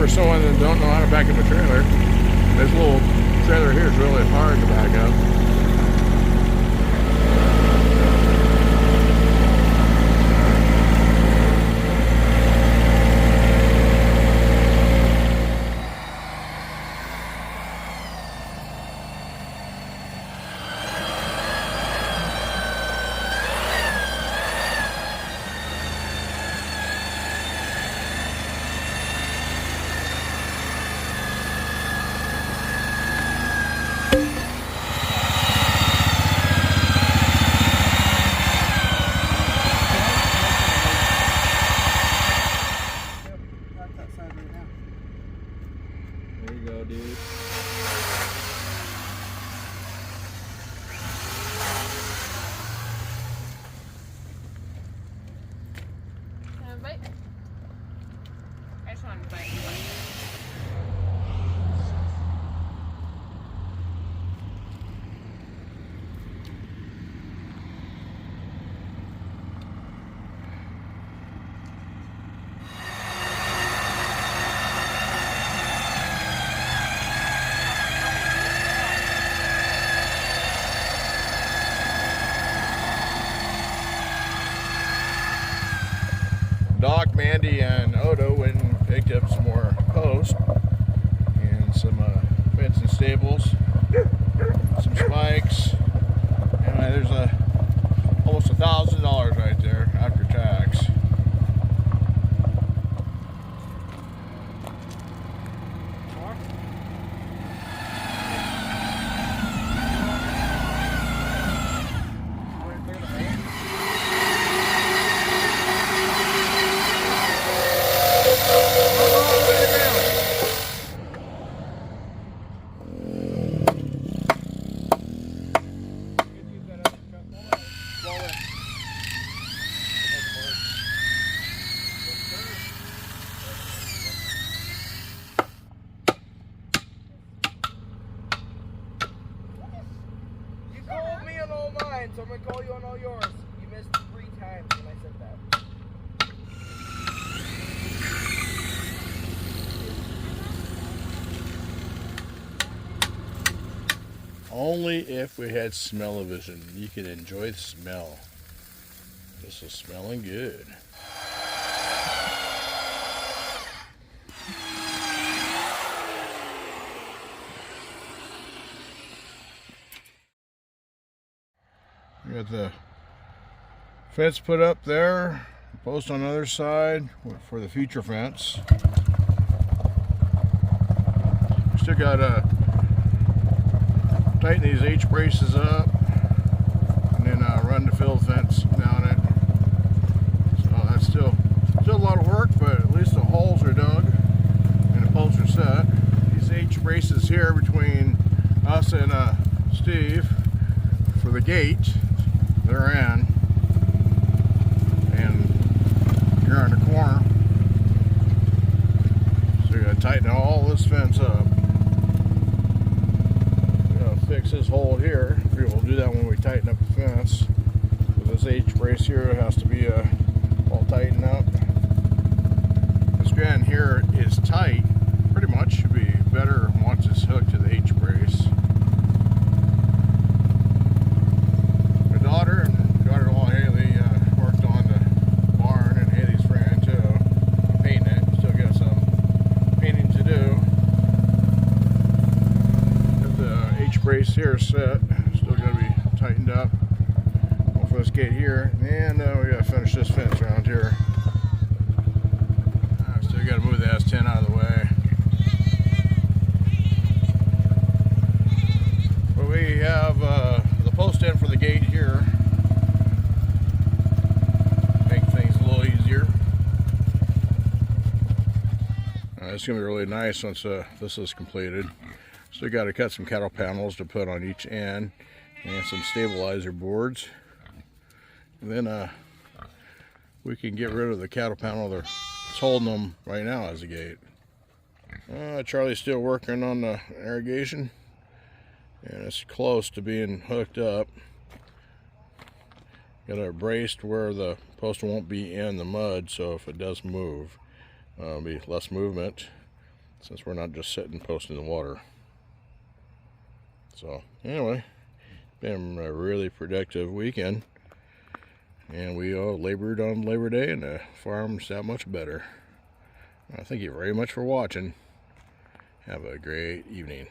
for someone that don't know how to back up a trailer. This little trailer here is really hard to back up. There you go, dude. Can I have a bite? I just want a bite. Doc, Mandy, and Odo went and picked up some more post and some fence and stables, some spikes, and there's almost $1,000 right there after tax. So I'm gonna call you on all yours. You missed 3 times when I said that. Only if we had smell-o-vision. You can enjoy the smell. This is smelling good. We got the fence put up there, post on the other side for the future fence. We still got to tighten these H braces up and then run the fill fence down it. So that's still a lot of work, but at least the holes are dug and the posts are set. These H braces here between us and Steve for the gate, they're in, and you're in the corner, so you're going to tighten all this fence up. We're going to fix this hole here. We'll do that when we tighten up the fence. So this H brace here has to be all tightened up. This strand here is tight, pretty much should be better once it's hooked to the H brace. Daughter-in-law Haley worked on the barn, and Haley's friend too, painting it. Still got some painting to do. Got the H brace here set, still got to be tightened up. For this gate here, and we got to finish this fence around here. Still got to move the S10 out of the way. But we have the post in for the gate here. Make things a little easier. It's going to be really nice once this is completed. Still got to cut some cattle panels to put on each end and some stabilizer boards. And then we can get rid of the cattle panel that's holding them right now as a gate. Charlie's still working on the irrigation, and it's close to being hooked up. Got it braced where the post won't be in the mud, so if it does move, it'll be less movement. since we're not just sitting posting the water. So anyway, been a really productive weekend, and we all labored on Labor Day, and the farm's that much better. Thank you very much for watching. Have a great evening.